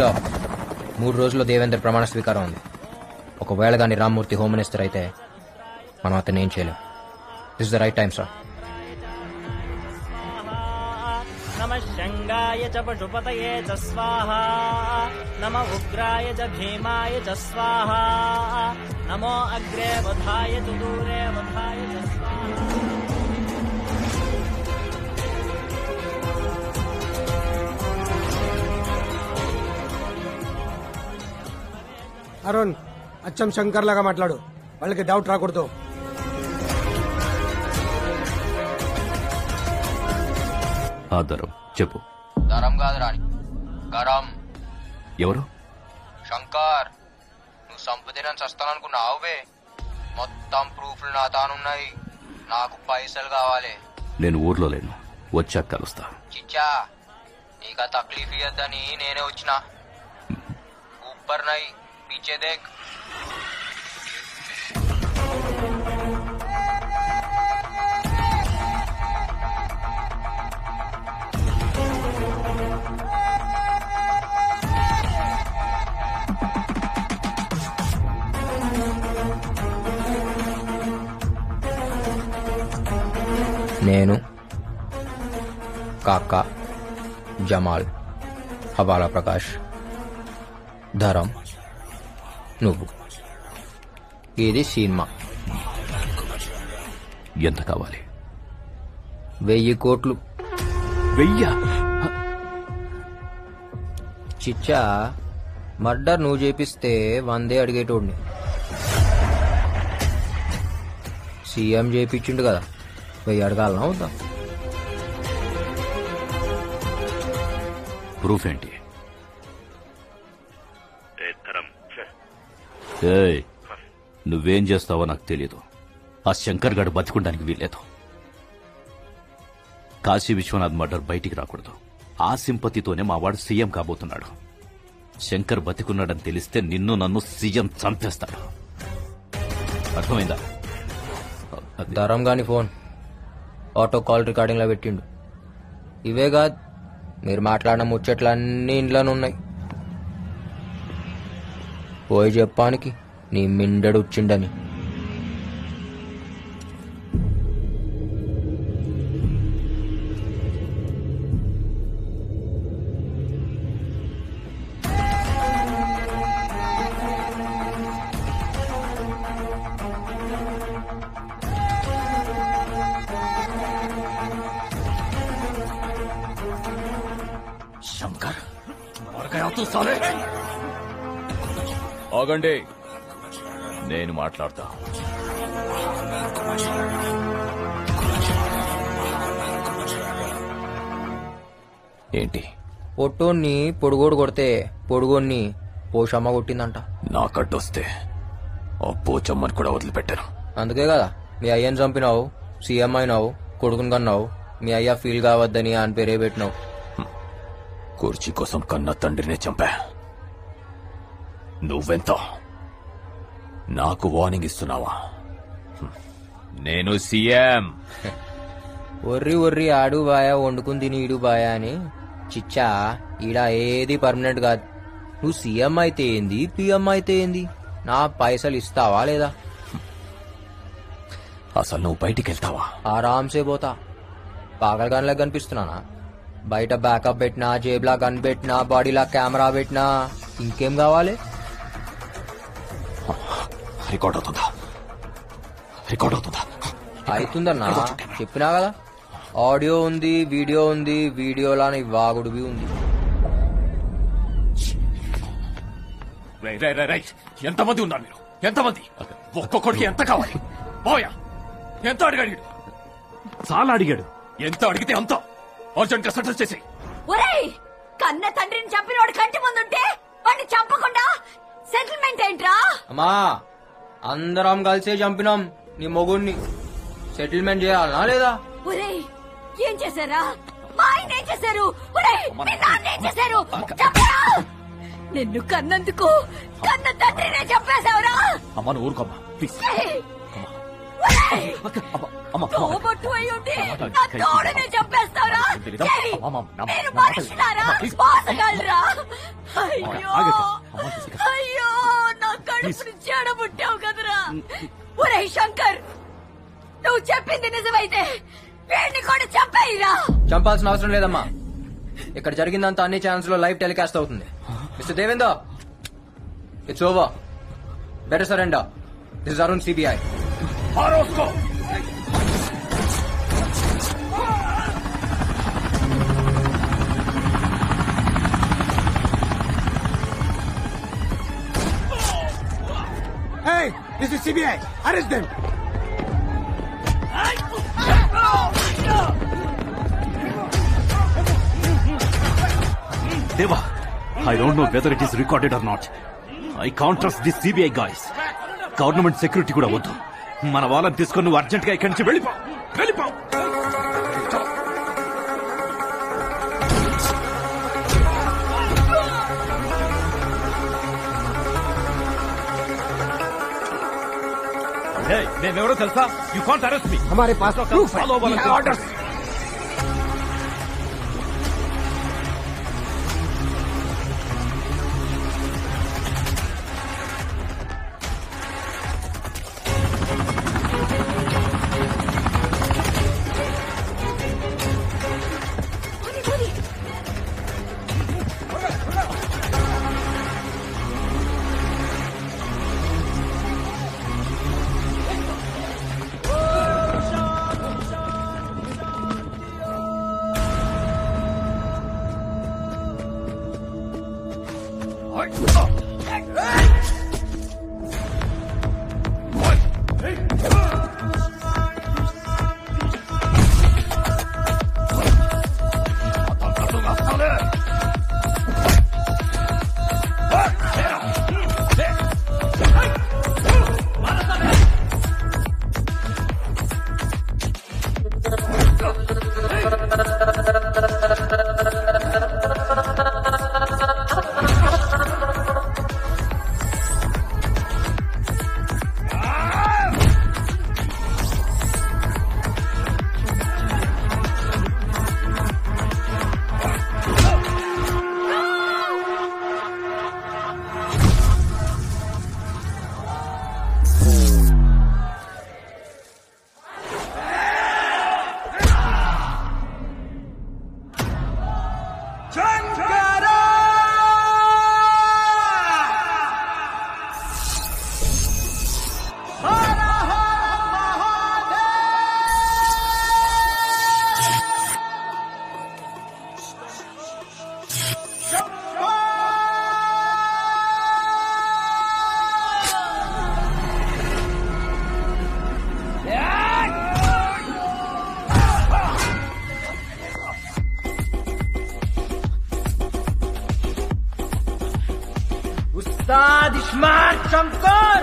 Stop. 3 రోజుల్లో దేవేందర్ ప్రమాణ స్వీకారం ఉంది. ఒకవేళ కానీ రామ్మూర్తి హోమ్ మినిస్టర్ అయితే మనం అతన్ని ఏం చేయలేం. This the right time sir. నమః శంగాయ చ పశుపతయే చ స్వాహా నమః ఉగ్రాయ చ భీమాయ చ స్వాహా నమో అగ్రే వధాయ చ దూరే వధాయ చ స్వాహా. అరుణ్ అచ్చం శంకర్ లాగా మాట్లాడు, వాళ్ళకి డౌట్ రాకూడదు. దరం చెప్పు. దరం కాదు రాని గరం. ఎవరు? శంకర్, నువ్వు సంపదినని చస్తాననుకున్నావు బే. మొత్తం ప్రూఫ్లు నా తానున్నాయి. నాకు పైసలు కావాలి. నేను ఊర్లో లేను, వచ్చాక కలుస్తా. చిచ్చా, నీకా తక్లీఫ్ ఇయ్యద్దని నేనే వచ్చిన. ఊపర్ నై పీచే దేఖ్. నేను, కాకా, జమాల్, హవాలా ప్రకాష్, ధరం, నువ్వు. ఇది సినిమా. ఎంత కావాలి? 1000 కోట్లు. 1000? చిచ్చా, మర్డర్ నువ్వు చేపిస్తే 100 అడిగేటోడిని. సీఎం చేపించిండు కదా, 1000 అడగాలనా వద్దా? ప్రూఫ్ ఏంటి? నువ్వేం చేస్తావో నాకు తెలియదు. ఆ శంకర్ గడు బతికుండానికి వీల్లేదు. కాశీ విశ్వనాథ్ మర్డర్ బయటికి రాకూడదు. ఆ సింపతితోనే మా వాడు సీఎం కాబోతున్నాడు. శంకర్ బతికున్నాడని తెలిస్తే నిన్ను నన్ను సీఎం చంపేస్తాడు. అర్థమైందా? ధరం గాని ఫోన్ ఆటో కాల్ రికార్డింగ్ లో పెట్టిండు. ఇవే కాదు, మీరు మాట్లాడిన ముచ్చట్లన్నీ ఇంట్లోనే పోయి చెప్పానికి నీ మిండడు వచ్చిండని. శంకర్ ఆగండి, నేను మాట్లాడతా. ఏంటి? పొట్టోన్ని పొడుగోడు కొడితే పొడుగోన్ని పోషమ్మ కొట్టిందంట. నాకడ్డొస్తే ఆ పోచమ్మని కూడా వదిలిపెట్టాను. అందుకే కదా మీ అయ్యని చంపినావు, సీఎం అయినావు, కొడుకుని కన్నావు. మీ అయ్య ఫీల్ కావద్దని అని పేరే పెట్టినావు. కుర్చీ కోసం కన్న తండ్రినే చంపా. నువ్వెంత నాకు వార్నింగ్ ఇస్తున్నావా? నేను సీఎం. ఒర్రి ఒర్రి ఆడు బాయా, వండుకుని తిని ఈడు బాయా అని. చిచ్చా, ఈడ ఏది పర్మనెంట్ కాదు. నువ్వు సీఎం అయితే ఏంది, పిఎం అయితే ఏంది, నా పైసలు ఇస్తావా లేదా? అసలు నువ్వు బయటికి వెళ్తావా? ఆరాంసే పోతా. పాగల్ గన్లా కనిపిస్తున్నానా? బయట బ్యాకప్ పెట్టినా, జేబులా గన్ పెట్టినా, బాడీలా కెమెరా పెట్టినా, ఇంకేం కావాలి? రికార్డ్ అవుతుందా? రికార్డ్ అవుతుందా? అవుతుందన్నా, చెప్పినా కదా. ఆడియో ఉంది, వీడియో ఉంది. వీడియోలా నీ వాగుడువి ఉంది. ఎంతమంది ఉన్నారు మీరు? ఎంతమంది? ఒక్కొక్కడికి ఎంత కావాలి? పోయా, ఎంత అడిగాడు? చాలా అడిగాడు. ఎంత అడిగితే అంత అర్జెంట్ గా సెటిల్ చేసి. ఒరేయ్, కన్న తండ్రిని చంపినోడు కంటి ముందుంటే వాడిని చంపకుండా సెటిల్మెంట్ ఏంట్రా? అమ్మా, అందరం కలిసే చంపినాం నీ మొగుడిని. సెటిల్మెంట్ చేయాలనా లేదా? ఒరేయ్, ఏం చేశారా? మా ఆయన ఏం చేశారు? ఒరేయ్, మీ నాన్న ఏం చేశారు? చెప్పరా? నిన్ను కన్నందుకు కన్న తండ్రినే చంపేశావురా? అమ్మ, నువ్వు ఊరుకోమ్మా ప్లీజ్. తోబొట్టు అయ్యుండి నా తోడుని చంపేస్తావురా? మీరు మనుషులారా? మోసగాళ్ళరా? అయ్యో ఆగక్క. అమ్మ చూసి అయ్యో నా కడుపుని చెడబుట్టావు కదరా. ఒరే శంకర్, నువ్వు చెప్పింది నిజమైతే వీడిని కూడా చంపేయిరా. చంపాల్సిన అవసరం లేదమ్మా. ఇక్కడ జరిగిందంతా అన్ని ఛానల్స్ లో లైవ్ టెలికాస్ట్ అవుతుంది. Mister Devender, it's over. Better surrender. This is Arun, CBI. Hey, this is CBI. Arrest them. Deva, I don't know whether it is recorded or not. I can't trust these CBI guys. Government security కూడా వద్దు. మన వాళ్ళని తీసుకొని నువ్వు urgent గా ఇక్కడి నుంచి వెళ్ళిపో. నేనెవరో తెలుసా? యూ కాంట్ అరెస్ట్ మీ. हमारे पास proof है. We have orders. Ustad smart Shankar.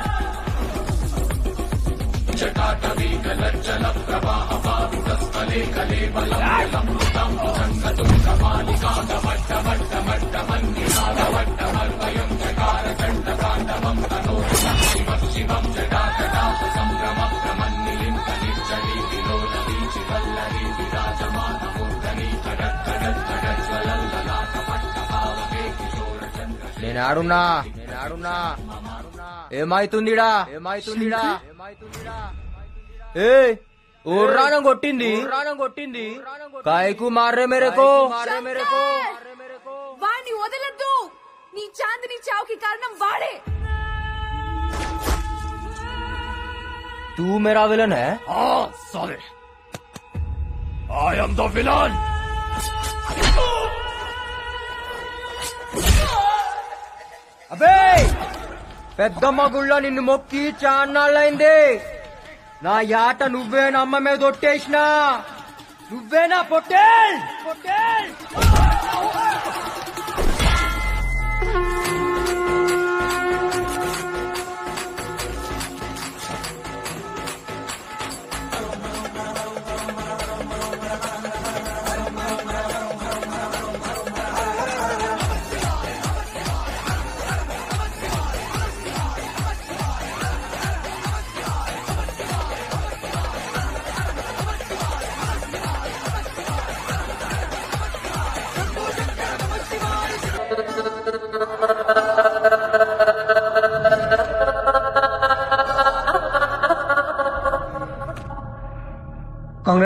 నేను ఆడున్నా. ఏమైతుందిడా? ఏ ఊర్రానం కొట్టింది. కాయకు మారే మేరకు. వాడిని వదలద్దు. నీ చాందిని చావుకి కారణం వాడే. तू मेरा विलन है? हाँ साले, I am the villain. అబే పెద్దమ్మ గుళ్ళ నిన్ను మొక్కి చాన్నాళ్ళైంది. నా యాట నువ్వే నమ్మ మీద ఒట్టేసినా. నువ్వేనా పొట్టేల్?